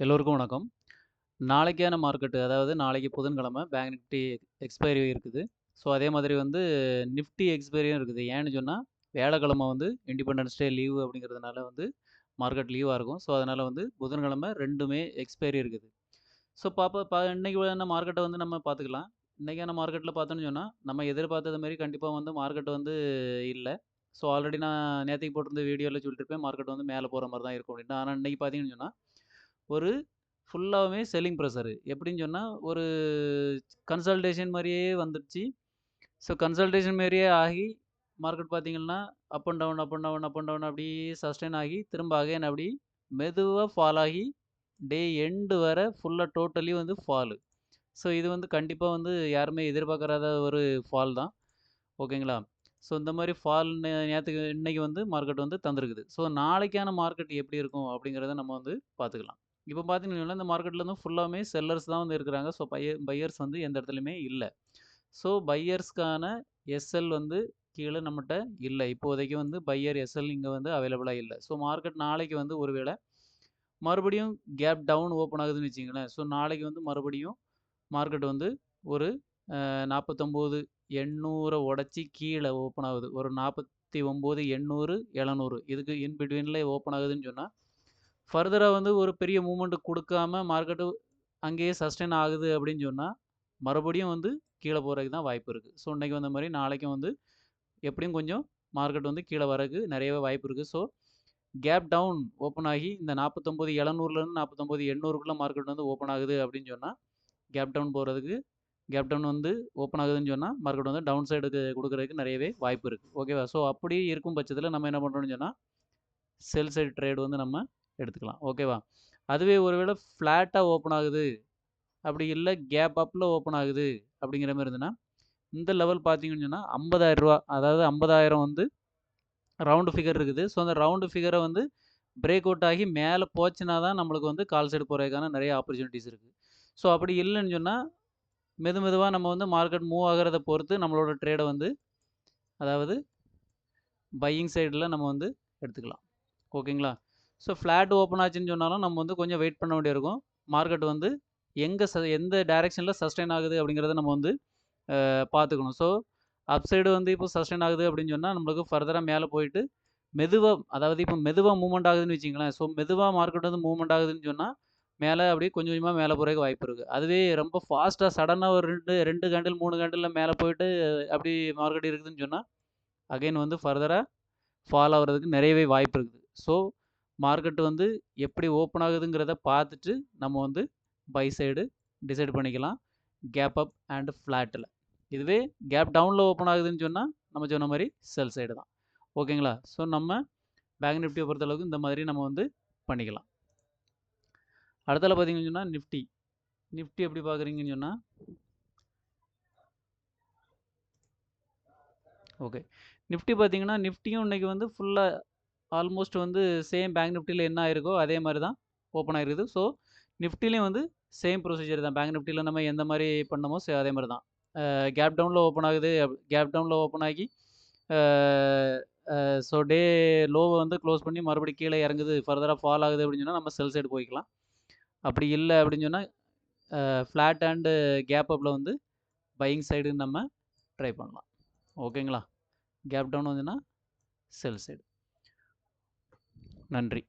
எல்லோருக்கும் வணக்கம். நாளைக்கான மார்க்கெட்டு அதாவது நாளைக்கு புதன்கிழமை பேங்க் நிஃப்டி எக்ஸ்பைரி இருக்குது. ஸோ அதே மாதிரி வந்து நிஃப்டி எக்ஸ்பைரியும் இருக்குது. ஏன்னு சொன்னா, வியாழக்கிழமை வந்து இண்டிபெண்டன்ஸ் டே லீவு அப்படிங்கிறதுனால வந்து மார்க்கெட் லீவா இருக்கும். ஸோ அதனால வந்து புதன்கிழமை 2மே எக்ஸ்பைரி இருக்குது. ஸோ இன்னைக்கான மார்க்கெட்ட வந்து நம்ம பார்த்துக்கலாம். இன்னைக்கான மார்க்கெட்ல பார்த்தோம்னு சொன்னா, நம்ம எதிர்பார்த்தது மாரி கண்டிப்பா வந்து மார்க்கெட் வந்து இல்ல. ஸோ ஆல்ரெடி நான் நேத்தைக்கு போட்டிருந்த வீடியோல சொல்லிட்டுருப்பேன், மார்க்கெட் வந்து மேல போற மாரி தான் இருக்கும் அப்படின்ட்டு. ஆனா இன்னைக்கு பார்த்தீங்கன்னு சொன்னா, ஒரு ஃபுல்லாவே செல்லிங் ப்ரெஷரு. எப்படின்னு சொன்னா, ஒரு கன்சல்டேஷன் மாரியே வந்துருச்சு. ஸோ கன்சல்டேஷன் மாரியே ஆகி, மார்க்கெட் பார்த்தீங்கன்னா, up and down, up and down, up and down அப்படியே சஸ்டெயின் ஆகி, திரும்ப அகைன் அப்படி மெதுவா ஃபால் ஆகி, டே எண்ட் வர ஃபுல்லா டோட்டலி வந்து ஃபாலு. ஸோ இது வந்து கண்டிப்பா வந்து யாருமே எதிர்பார்க்காத ஒரு ஃபால் தான். ஓகேங்களா? ஸோ இந்த மாரி ஃபால் நேத்துக்கு இன்னைக்கு வந்து மார்க்கெட் வந்து தந்திருக்குது. ஸோ நாளைக்கான மார்க்கெட் எப்படி இருக்கும் அப்படிங்கிறத நம்ம வந்து பார்த்துக்கலாம். இப்போ பார்த்தீங்கன்னா, இந்த மார்க்கெட்ல வந்து ஃபுல்லாவுமே செல்லர்ஸ் தான் வந்து இருக்கிறாங்க. ஸோ பையர்ஸ் வந்து எந்த இடத்துலயுமே இல்ல. ஸோ பையர்ஸ்க்கான எஸ்எல் வந்து கீழ நம்மட்ட இல்ல. இப்போதைக்கு வந்து பையர் எஸ்எல் இங்க வந்து அவைலபிளா இல்ல. ஸோ மார்க்கெட் நாளைக்கு வந்து ஒருவேள மறுபடியும் கேப் டவுன் ஓப்பன் ஆகுதுன்னு வச்சுக்கங்களேன். ஸோ நாளைக்கு வந்து மறுபடியும் மார்க்கெட் வந்து ஒரு 49,800 உடைச்சு கீழ ஓப்பன் ஆகுது. ஒரு 49,800, 700 இதுக்கு இன் பிட்வீன்ல ஓப்பன் ஆகுதுன்னு சொன்னா, ஃபர்தரா வந்து ஒரு பெரிய மூவ்மெண்ட் குடுக்காம மார்க்கெட்டு அங்கேயே சஸ்டெயின் ஆகுது அப்படின்னு சொன்னா, மறுபடியும் வந்து கீழ போறதுக்கு தான் வாய்ப்பு இருக்கு. ஸோ இன்னைக்கு வந்த மாரி நாளைக்கும் வந்து எப்படியும் கொஞ்சம் மார்க்கெட் வந்து கீழ வரக்கு நெறையவே வாய்ப்பு இருக்கு. ஸோ கேப் டவுன் ஓப்பன் ஆகி இந்த 49,700லேருந்து 49,800க்குள்ள மார்க்கெட் வந்து ஓப்பன் ஆகுது அப்படின்னு சொன்னா, கேப் டவுன் போறதுக்கு கேப் டவுன் வந்து ஓப்பன் ஆகுதுன்னு சொன்னா, மார்க்கெட் வந்து டவுன் சைடுக்கு குடுக்குறதுக்கு நெறையவே வாய்ப்பு இருக்கு. ஓகேவா? ஸோ அப்படி இருக்கும் பட்சத்தில நம்ம என்ன பண்றோம்னு சொன்னா, செல் சைடு ட்ரேட் வந்து நம்ம எடுத்துக்கலாம். ஓகேவா? அதுவே ஒருவேள ஃப்ளாட்டா ஓப்பன் ஆகுது, அப்படி இல்ல கேப் அப்ல ஓப்பன் ஆகுது அப்படிங்கிற மாரி இருந்ததுன்னா, இந்த லெவல் பார்த்தீங்கன்னு சொன்னா ரூ. 50,000 அதாவது 50,000 வந்து ரவுண்ட் ஃபிகர் இருக்குது. ஸோ அந்த ரவுண்ட் ஃபிகர வந்து பிரேக் அவுட் ஆகி மேல போச்சுனா தான் நம்மளுக்கு வந்து கால் சைடு போறதுக்கான நெறைய ஆப்பர்ச்சுனிட்டீஸ் இருக்கு. ஸோ அப்படி இல்லன்னு சொன்னா, மெதுவா நம்ம வந்து மார்க்கெட் மூவ் ஆகுறத பொறுத்து நம்மளோட ட்ரேட வந்து அதாவது பையிங் சைடுல நம்ம வந்து எடுத்துக்கலாம். ஓகேங்களா? ஸோ ஃப்ளாட் ஓப்பன் ஆச்சுன்னு சொன்னாலும் நம்ம வந்து கொஞ்சம் வெயிட் பண்ண வேண்டியிருக்கும். மார்க்கெட் வந்து எந்த டைரக்ஷன்ல சஸ்டெயின் ஆகுது அப்படிங்கிறத நம்ம வந்து பார்த்துக்கணும். ஸோ அப் சைடு வந்து இப்போ சஸ்டெயின் ஆகுது அப்படின்னு சொன்னா, நம்மளுக்கு ஃபர்தரா மேல போயிட்டு அதாவது இப்போ மெதுவா மூவ்மெண்ட் ஆகுதுன்னு வச்சுக்கங்களேன். ஸோ மெதுவா மார்க்கெட் வந்து மூவ்மெண்ட் ஆகுதுன்னு சொன்னா, மேல அப்படியே கொஞ்சம் கொஞ்சமா மேல போறதுக்கு வாய்ப்பு இருக்கு. அதுவே ரொம்ப ஃபாஸ்ட்டா சடனா ஒரு 2 கேண்டில் 3 கேண்டில்ல மேல போயிட்டு அப்படி மார்க்கெட் இருக்குதுன்னு சொன்னா, அகைன் வந்து ஃபர்தரா ஃபால் ஆகுறதுக்கு நிறையவே வாய்ப்பு இருக்குது. ஸோ மார்க்கெட் வந்து எப்படி ஓப்பன் ஆகுதுங்கிறத பார்த்துட்டு நம்ம வந்து பை சைடு டிசைட் பண்ணிக்கலாம். கேப் அப் அண்ட் ஃப்ளாட்ல. இதுவே கேப் டவுன்ல ஓப்பன் ஆகுதுன்னு சொன்னா, நம்ம சொன்ன மாரி செல் சைடு தான். ஓகேங்களா? ஸோ நம்ம பேங்க் நிஃப்டிய பொறுத்தளவுக்கு இந்த மாதிரி நம்ம வந்து பண்ணிக்கலாம். அடுத்தால பார்த்தீங்கன்னு சொன்னா நிஃப்டி. நிஃப்டி எப்படி பார்க்குறீங்கன்னு சொன்னா ஓகே. நிஃப்டி பார்த்தீங்கன்னா, நிஃப்டியும் இன்னைக்கு வந்து ஃபுல்லா ஆல்மோஸ்ட் வந்து சேம் பேங்க் நிஃப்டில என்ன ஆயிருக்கோ, அதே மாரி தான் ஓப்பன் ஆயிருக்குது. ஸோ, நிஃப்டிலயும் வந்து சேம் ப்ரொசீஜர் தான். பேங்க் நிஃப்டில நம்ம எந்த மாரி பண்ணோமோ, அதே மாரி தான். கேப் டவுன்ல ஓப்பன் ஆகுது. கேப் டவுன்ல ஓப்பன் ஆகி, அ அ ஸோ லோவ வந்து க்ளோஸ் பண்ணி மறுபடியும் கீழ இறங்குது, ஃபர்தரா ஃபால் ஆகுது அப்படின்னு சொன்னா, நம்ம செல் சைடு போய்க்கலாம். அப்படி இல்ல அப்படின்னு சொன்னா, ஃப்ளாட் அண்ட் கேப் அப்ல வந்து பையிங் சைடு நம்ம ட்ரை பண்ணலாம். ஓகேங்களா? கேப் டவுன் வந்துன்னா, செல் சைடு. நன்றி.